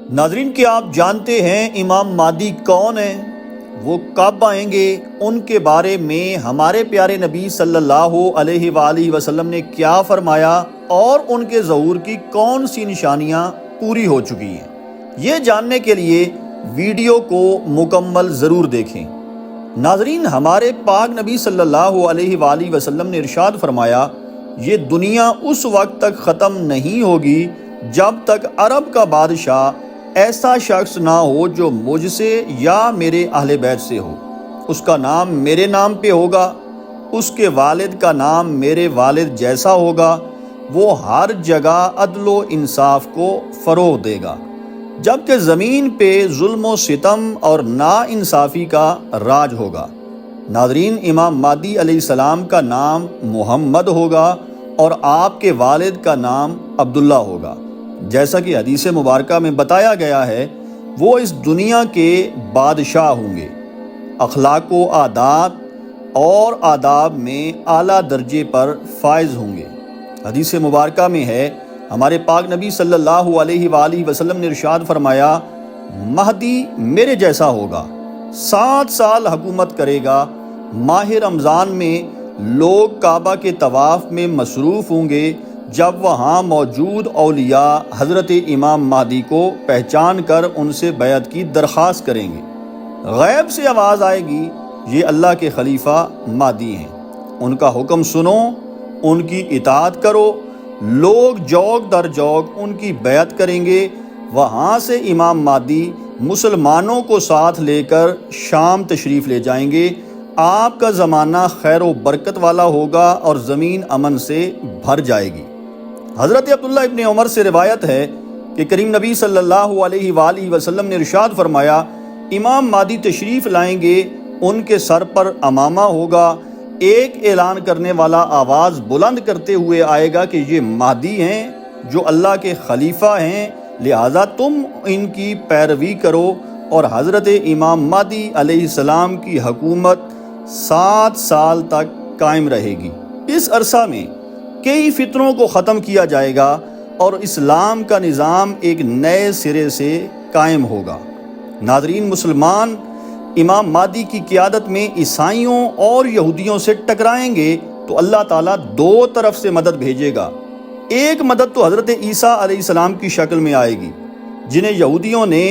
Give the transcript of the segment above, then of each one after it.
ناظرین، کیا آپ جانتے ہیں امام مہدی کون ہیں؟ وہ کب آئیں گے؟ ان کے بارے میں ہمارے پیارے نبی صلی اللہ علیہ وآلہ وسلم نے کیا فرمایا اور ان کے ظہور کی کون سی نشانیاں پوری ہو چکی ہیں؟ یہ جاننے کے لیے ویڈیو کو مکمل ضرور دیکھیں۔ ناظرین، ہمارے پاک نبی صلی اللہ علیہ وآلہ وسلم نے ارشاد فرمایا، یہ دنیا اس وقت تک ختم نہیں ہوگی جب تک عرب کا بادشاہ ایسا شخص نہ ہو جو مجھ سے یا میرے اہل بیت سے ہو۔ اس کا نام میرے نام پہ ہوگا، اس کے والد کا نام میرے والد جیسا ہوگا، وہ ہر جگہ عدل و انصاف کو فروغ دے گا، جبکہ زمین پہ ظلم و ستم اور ناانصافی کا راج ہوگا۔ ناظرین، امام مہدی علیہ السلام کا نام محمد ہوگا اور آپ کے والد کا نام عبداللہ ہوگا۔ جیسا کہ حدیث مبارکہ میں بتایا گیا ہے، وہ اس دنیا کے بادشاہ ہوں گے، اخلاق و عادات اور آداب میں اعلیٰ درجے پر فائز ہوں گے۔ حدیث مبارکہ میں ہے، ہمارے پاک نبی صلی اللہ علیہ وآلہ وسلم نے ارشاد فرمایا، مہدی میرے جیسا ہوگا، 7 سال حکومت کرے گا۔ ماہ رمضان میں لوگ کعبہ کے طواف میں مصروف ہوں گے، جب وہاں موجود اولیاء حضرت امام مہدی کو پہچان کر ان سے بیعت کی درخواست کریں گے۔ غیب سے آواز آئے گی، یہ اللہ کے خلیفہ مہدی ہیں، ان کا حکم سنو، ان کی اطاعت کرو۔ لوگ جوق در جوق ان کی بیعت کریں گے۔ وہاں سے امام مہدی مسلمانوں کو ساتھ لے کر شام تشریف لے جائیں گے۔ آپ کا زمانہ خیر و برکت والا ہوگا اور زمین امن سے بھر جائے گی۔ حضرت عبداللہ ابن عمر سے روایت ہے کہ کریم نبی صلی اللہ علیہ وآلہ وسلم نے ارشاد فرمایا، امام مہدی تشریف لائیں گے، ان کے سر پر عمامہ ہوگا، ایک اعلان کرنے والا آواز بلند کرتے ہوئے آئے گا کہ یہ مہدی ہیں جو اللہ کے خلیفہ ہیں، لہٰذا تم ان کی پیروی کرو، اور حضرت امام مہدی علیہ السلام کی حکومت 7 سال تک قائم رہے گی۔ اس عرصہ میں کئی فتنوں کو ختم کیا جائے گا اور اسلام کا نظام ایک نئے سرے سے قائم ہوگا۔ ناظرین، مسلمان امام مہدی کی قیادت میں عیسائیوں اور یہودیوں سے ٹکرائیں گے تو اللہ تعالیٰ 2 طرف سے مدد بھیجے گا۔ ایک مدد تو حضرت عیسیٰ علیہ السلام کی شکل میں آئے گی، جنہیں یہودیوں نے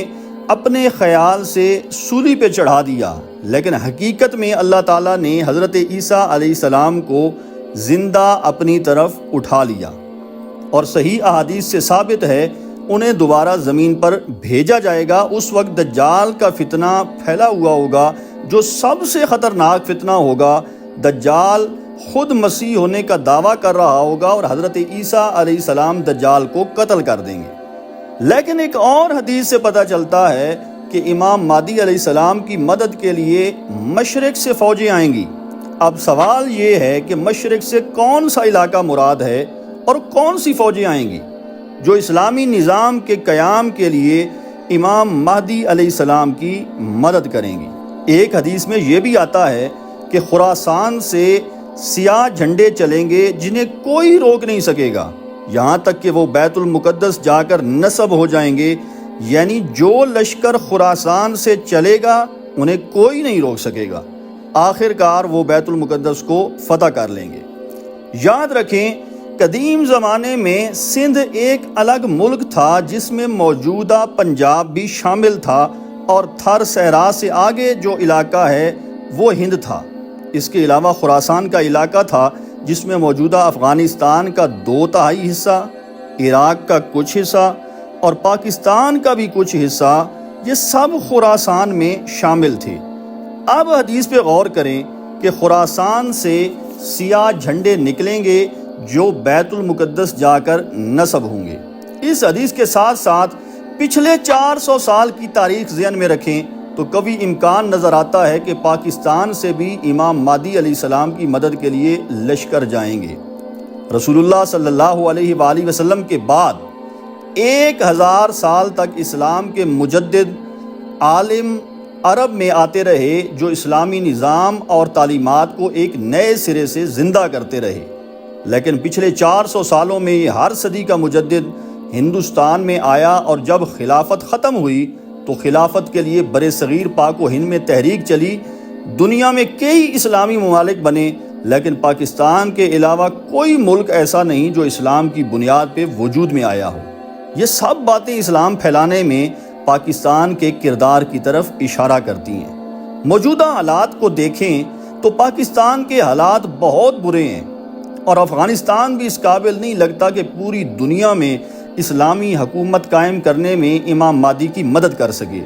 اپنے خیال سے سولی پہ چڑھا دیا، لیکن حقیقت میں اللہ تعالیٰ نے حضرت عیسیٰ علیہ السلام کو زندہ اپنی طرف اٹھا لیا، اور صحیح احادیث سے ثابت ہے انہیں دوبارہ زمین پر بھیجا جائے گا۔ اس وقت دجال کا فتنہ پھیلا ہوا ہوگا، جو سب سے خطرناک فتنہ ہوگا۔ دجال خود مسیح ہونے کا دعویٰ کر رہا ہوگا اور حضرت عیسیٰ علیہ السلام دجال کو قتل کر دیں گے۔ لیکن ایک اور حدیث سے پتہ چلتا ہے کہ امام مہدی علیہ السلام کی مدد کے لیے مشرق سے فوجیں آئیں گی۔ اب سوال یہ ہے کہ مشرق سے کون سا علاقہ مراد ہے اور کون سی فوجیں آئیں گی جو اسلامی نظام کے قیام کے لیے امام مہدی علیہ السلام کی مدد کریں گی؟ ایک حدیث میں یہ بھی آتا ہے کہ خراسان سے سیاہ جھنڈے چلیں گے جنہیں کوئی روک نہیں سکے گا، یہاں تک کہ وہ بیت المقدس جا کر نصب ہو جائیں گے، یعنی جو لشکر خراسان سے چلے گا انہیں کوئی نہیں روک سکے گا، آخر کار وہ بیت المقدس کو فتح کر لیں گے۔ یاد رکھیں، قدیم زمانے میں سندھ ایک الگ ملک تھا جس میں موجودہ پنجاب بھی شامل تھا، اور تھر صحرا سے آگے جو علاقہ ہے وہ ہند تھا۔ اس کے علاوہ خراسان کا علاقہ تھا جس میں موجودہ افغانستان کا 2/3 حصہ، عراق کا کچھ حصہ اور پاکستان کا بھی کچھ حصہ، یہ سب خراسان میں شامل تھے۔ اب حدیث پہ غور کریں کہ خراسان سے سیاہ جھنڈے نکلیں گے جو بیت المقدس جا کر نصب ہوں گے۔ اس حدیث کے ساتھ ساتھ پچھلے 400 سال کی تاریخ ذہن میں رکھیں تو کبھی امکان نظر آتا ہے کہ پاکستان سے بھی امام مہدی علیہ السلام کی مدد کے لیے لشکر جائیں گے۔ رسول اللہ صلی اللہ علیہ وآلہ وسلم کے بعد 1000 سال تک اسلام کے مجدد عالم عرب میں آتے رہے جو اسلامی نظام اور تعلیمات کو ایک نئے سرے سے زندہ کرتے رہے، لیکن پچھلے 400 سالوں میں یہ ہر صدی کا مجدد ہندوستان میں آیا اور جب خلافت ختم ہوئی تو خلافت کے لیے برِ صغیر پاک و ہند میں تحریک چلی۔ دنیا میں کئی اسلامی ممالک بنے، لیکن پاکستان کے علاوہ کوئی ملک ایسا نہیں جو اسلام کی بنیاد پہ وجود میں آیا ہو۔ یہ سب باتیں اسلام پھیلانے میں پاکستان کے کردار کی طرف اشارہ کرتی ہیں۔ موجودہ حالات کو دیکھیں تو پاکستان کے حالات بہت برے ہیں، اور افغانستان بھی اس قابل نہیں لگتا کہ پوری دنیا میں اسلامی حکومت قائم کرنے میں امام مہدی کی مدد کر سکے۔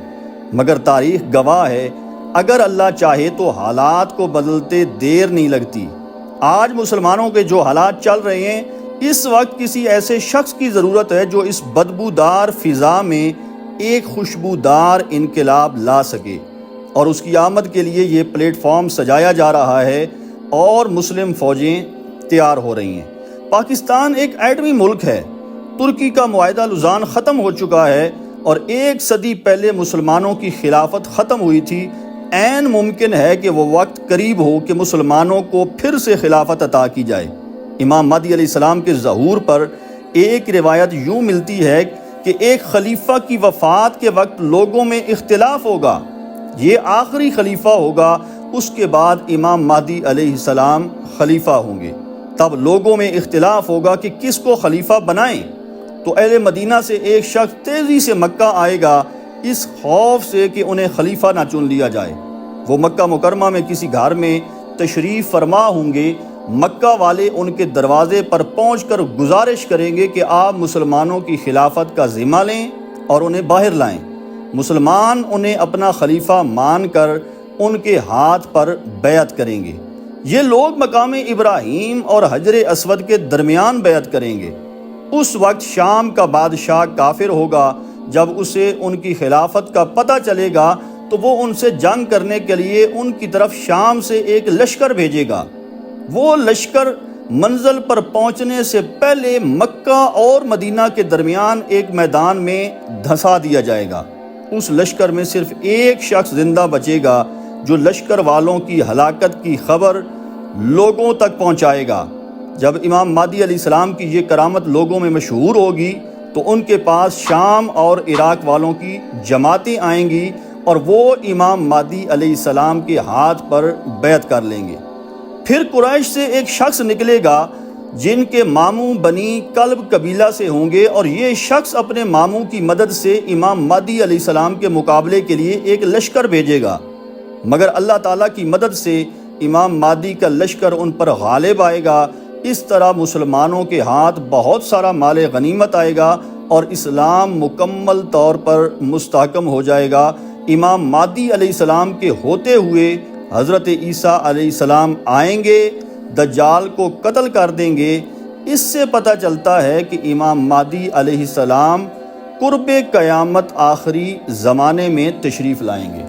مگر تاریخ گواہ ہے، اگر اللہ چاہے تو حالات کو بدلتے دیر نہیں لگتی۔ آج مسلمانوں کے جو حالات چل رہے ہیں، اس وقت کسی ایسے شخص کی ضرورت ہے جو اس بدبودار فضا میں ایک خوشبودار انقلاب لا سکے، اور اس کی آمد کے لیے یہ پلیٹ فارم سجایا جا رہا ہے اور مسلم فوجیں تیار ہو رہی ہیں۔ پاکستان ایک ایٹمی ملک ہے۔ ترکی کا معاہدہ لوزان ختم ہو چکا ہے اور 1 صدی پہلے مسلمانوں کی خلافت ختم ہوئی تھی۔ عین ممکن ہے کہ وہ وقت قریب ہو کہ مسلمانوں کو پھر سے خلافت عطا کی جائے۔ امام مہدی علیہ السلام کے ظہور پر ایک روایت یوں ملتی ہے کہ ایک خلیفہ کی وفات کے وقت لوگوں میں اختلاف ہوگا، یہ آخری خلیفہ ہوگا، اس کے بعد امام مہدی علیہ السلام خلیفہ ہوں گے۔ تب لوگوں میں اختلاف ہوگا کہ کس کو خلیفہ بنائیں، تو اہل مدینہ سے ایک شخص تیزی سے مکہ آئے گا، اس خوف سے کہ انہیں خلیفہ نہ چن لیا جائے۔ وہ مکہ مکرمہ میں کسی گھر میں تشریف فرما ہوں گے، مکہ والے ان کے دروازے پر پہنچ کر گزارش کریں گے کہ آپ مسلمانوں کی خلافت کا ذمہ لیں اور انہیں باہر لائیں۔ مسلمان انہیں اپنا خلیفہ مان کر ان کے ہاتھ پر بیعت کریں گے۔ یہ لوگ مقام ابراہیم اور حجر اسود کے درمیان بیعت کریں گے۔ اس وقت شام کا بادشاہ کافر ہوگا۔ جب اسے ان کی خلافت کا پتہ چلے گا تو وہ ان سے جنگ کرنے کے لیے ان کی طرف شام سے ایک لشکر بھیجے گا۔ وہ لشکر منزل پر پہنچنے سے پہلے مکہ اور مدینہ کے درمیان ایک میدان میں دھنسا دیا جائے گا۔ اس لشکر میں صرف ایک شخص زندہ بچے گا جو لشکر والوں کی ہلاکت کی خبر لوگوں تک پہنچائے گا۔ جب امام مہدی علیہ السلام کی یہ کرامت لوگوں میں مشہور ہوگی تو ان کے پاس شام اور عراق والوں کی جماعتیں آئیں گی اور وہ امام مہدی علیہ السلام کے ہاتھ پر بیعت کر لیں گے۔ پھر قریش سے ایک شخص نکلے گا جن کے ماموں بنی کلب قبیلہ سے ہوں گے، اور یہ شخص اپنے ماموں کی مدد سے امام مہدی علیہ السلام کے مقابلے کے لیے ایک لشکر بھیجے گا۔ مگر اللہ تعالیٰ کی مدد سے امام مہدی کا لشکر ان پر غالب آئے گا۔ اس طرح مسلمانوں کے ہاتھ بہت سارا مال غنیمت آئے گا اور اسلام مکمل طور پر مستحکم ہو جائے گا۔ امام مہدی علیہ السلام کے ہوتے ہوئے حضرت عیسیٰ علیہ السلام آئیں گے، دجال کو قتل کر دیں گے۔ اس سے پتہ چلتا ہے کہ امام مہدی علیہ السلام قرب قیامت آخری زمانے میں تشریف لائیں گے۔